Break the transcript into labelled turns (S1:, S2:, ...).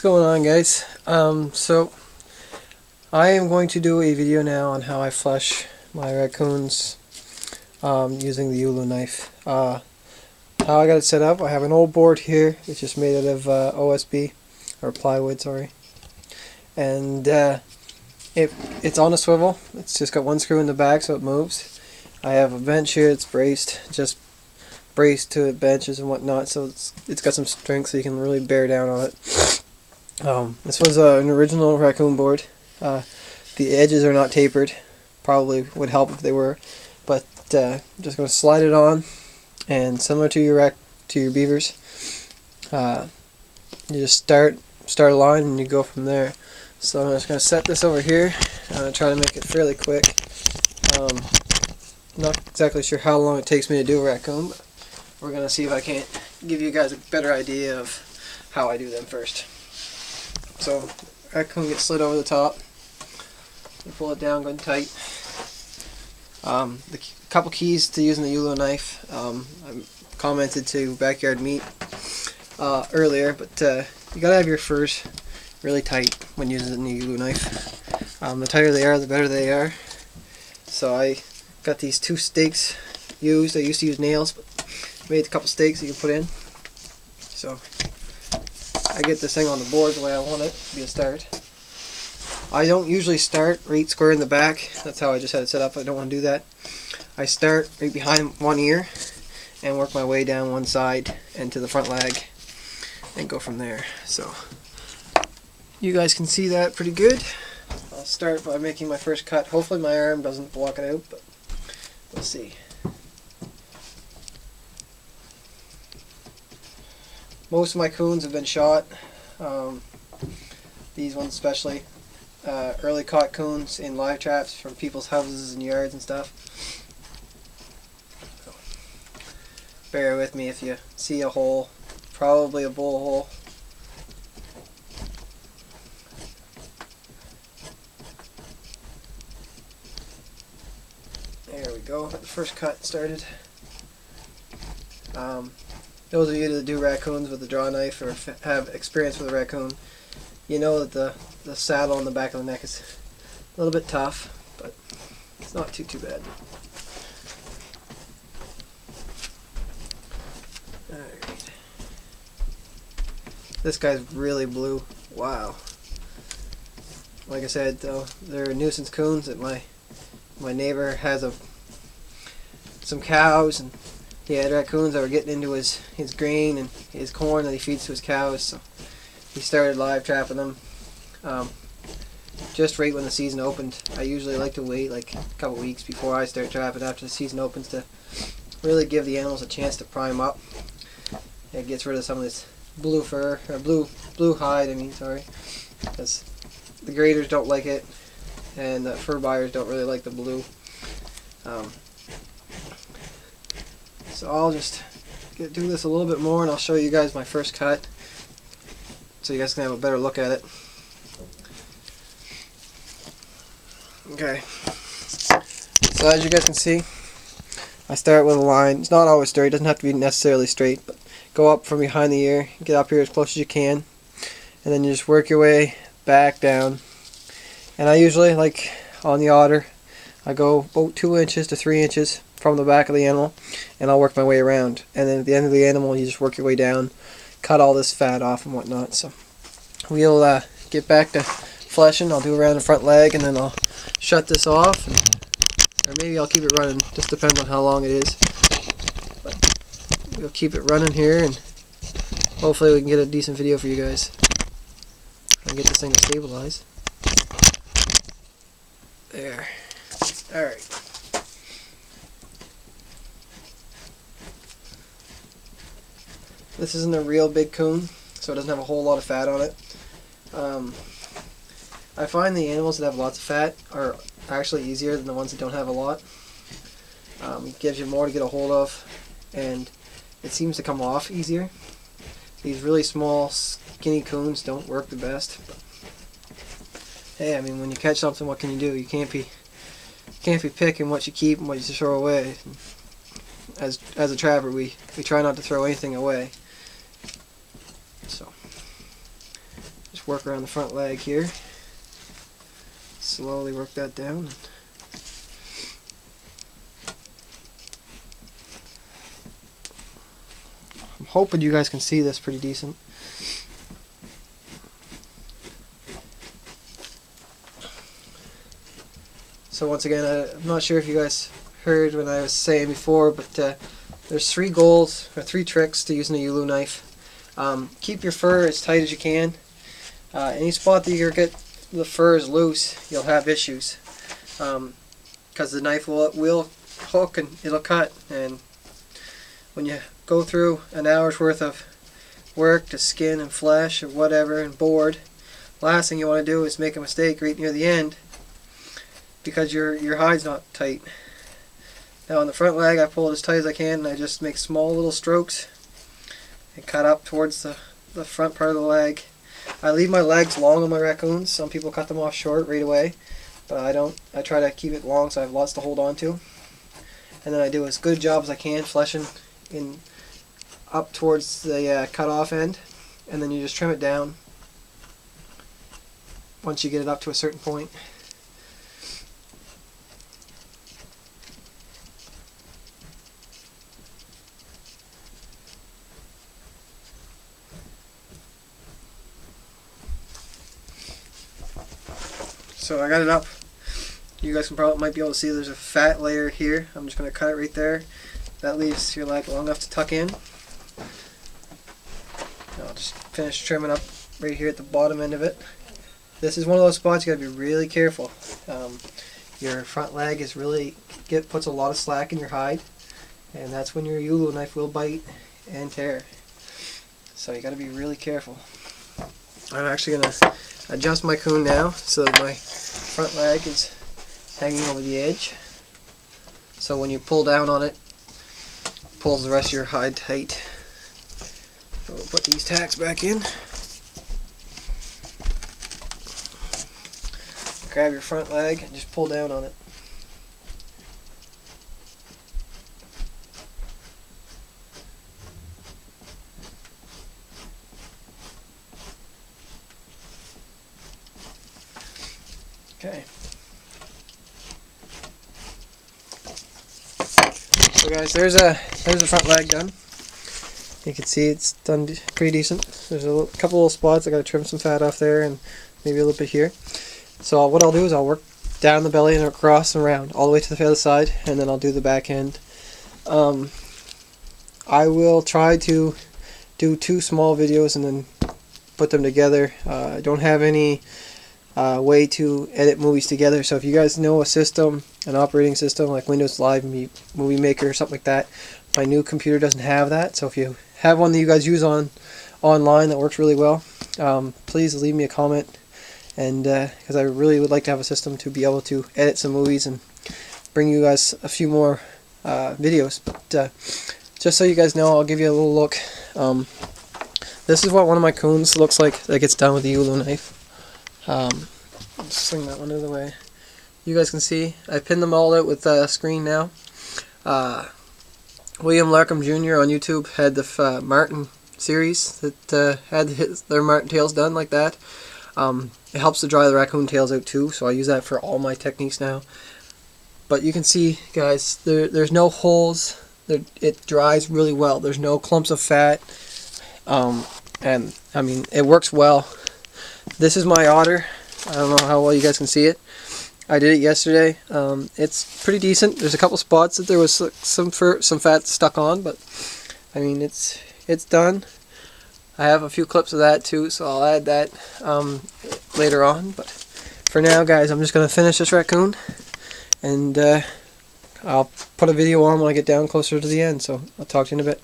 S1: What's going on, guys? So I am going to do a video now on how I flush my raccoons using the Ulu knife. How I got it set up, I have an old board here. It's just made out of OSB, or plywood, sorry. And it's on a swivel. It's just got one screw in the back so it moves. I have a bench here that's just braced to benches and whatnot, so it's got some strength so you can really bear down on it. This was an original raccoon board. The edges are not tapered. Probably would help if they were, but I'm just going to slide it on, and similar to your beavers, you just start a line and you go from there. So I'm just going to set this over here. Try to make it fairly quick. Not exactly sure how long it takes me to do a raccoon, but we're going to see if I can't give you guys a better idea of how I do them first. So raccoon gets slid over the top. You pull it down good and tight. The couple keys to using the Ulu knife. I commented to Backyard Meat earlier, but you gotta have your furs really tight when using the Ulu knife. The tighter they are, the better they are. So I got these two stakes used. I used to use nails, but made a couple stakes you can put in. So I get this thing on the board the way I want it to be a start. I don't usually start right square in the back. That's how I just had it set up. I don't want to do that. I start right behind one ear and work my way down one side and to the front leg and go from there. So you guys can see that pretty good. I'll start by making my first cut. Hopefully my arm doesn't block it out, but we'll see. Most of my coons have been shot. These ones especially. Early caught coons in live traps from people's houses and yards and stuff. So, bear with me if you see a hole. Probably a bull hole. There we go. Got the first cut started. Those of you that do raccoons with a draw knife or have experience with a raccoon, you know that the saddle on the back of the neck is a little bit tough, but it's not too bad. Alright. This guy's really blue. Wow. Like I said, though, they're nuisance coons that my neighbor has some cows, and he had raccoons that were getting into his grain and his corn that he feeds to his cows, so he started live trapping them just right when the season opened. I usually like to wait like a couple weeks before I start trapping after the season opens to really give the animals a chance to prime up. It gets rid of some of this blue fur, or blue hide, I mean, sorry, because the graders don't like it and the fur buyers don't really like the blue. So I'll just do this a little bit more and I'll show you guys my first cut so you guys can have a better look at it. Okay, so as you guys can see, I start with a line. It's not always straight, it doesn't have to be necessarily straight, but go up from behind the ear, get up here as close as you can, and then you just work your way back down. And I usually, like on the otter, I go about 2 inches to 3 inches from the back of the animal, and I'll work my way around. And then at the end of the animal, you just work your way down, cut all this fat off and whatnot. So we'll get back to fleshing. I'll do around the front leg, and then I'll shut this off, or maybe I'll keep it running. Just depends on how long it is. But we'll keep it running here, and hopefully we can get a decent video for you guys. I'll get this thing to stabilize. There. Alright. This isn't a real big coon, so it doesn't have a whole lot of fat on it. I find the animals that have lots of fat are actually easier than the ones that don't have a lot. It gives you more to get a hold of, and it seems to come off easier. These really small, skinny coons don't work the best. But hey, I mean, when you catch something, what can you do? You can't be picking what you keep and what you throw away. As a trapper, we try not to throw anything away. So Just work around the front leg here. Slowly work that down. I'm hoping you guys can see this pretty decent. So once again, I'm not sure if you guys heard what I was saying before, but there's 3 goals, or 3 tricks to using a Ulu knife. Keep your fur as tight as you can. Any spot that you get the fur is loose, you'll have issues. Because the knife will hook and it'll cut, and when you go through an hour's worth of work to skin and flesh or whatever and board, last thing you want to do is make a mistake right near the end because your hide's not tight. Now on the front leg I pull it as tight as I can, and I just make small little strokes and cut up towards the front part of the leg. I leave my legs long on my raccoons. Some people cut them off short right away, but I don't. I try to keep it long so I have lots to hold on to. And then I do as good a job as I can fleshing in up towards the cut off end, and then you just trim it down once you get it up to a certain point. So I got it up. You guys might be able to see there's a fat layer here. I'm just going to cut it right there. That leaves your leg long enough to tuck in. I'll just finish trimming up right here at the bottom end of it. This is one of those spots you got to be really careful. Your front leg is really puts a lot of slack in your hide, and that's when your Ulu knife will bite and tear. So you got to be really careful. I'm actually going to adjust my coon now so that my front leg is hanging over the edge. So when you pull down on it, it pulls the rest of your hide tight. So we'll put these tacks back in. Grab your front leg and just pull down on it. Okay. So guys, there's the front leg done. You can see it's done pretty decent. There's a couple little spots. I got to trim some fat off there and maybe a little bit here. So what I'll do is I'll work down the belly and across and around all the way to the other side, and then I'll do the back end. I will try to do 2 small videos and then put them together. I don't have any way to edit movies together, so if you guys know a system, an operating system like Windows Live Movie Maker or something like that, my new computer doesn't have that. So if you have one that you guys use online that works really well, please leave me a comment, and because I really would like to have a system to be able to edit some movies and bring you guys a few more videos. But just so you guys know, I'll give you a little look. This is what one of my coons looks like that gets done with the Ulu knife. I'll just swing that one out of the way. You guys can see I pinned them all out with a screen now. William Larkham Jr. on YouTube had the Martin series that had their Martin tails done like that. It helps to dry the raccoon tails out too, so I use that for all my techniques now. But you can see, guys, there's no holes. It dries really well. There's no clumps of fat, and I mean it works well. This is my otter. I don't know how well you guys can see it. I did it yesterday. It's pretty decent. There's a couple spots that there was some fat stuck on, but I mean it's done. I have a few clips of that too, so I'll add that later on. But for now, guys, I'm just gonna finish this raccoon, and I'll put a video on when I get down closer to the end. So I'll talk to you in a bit.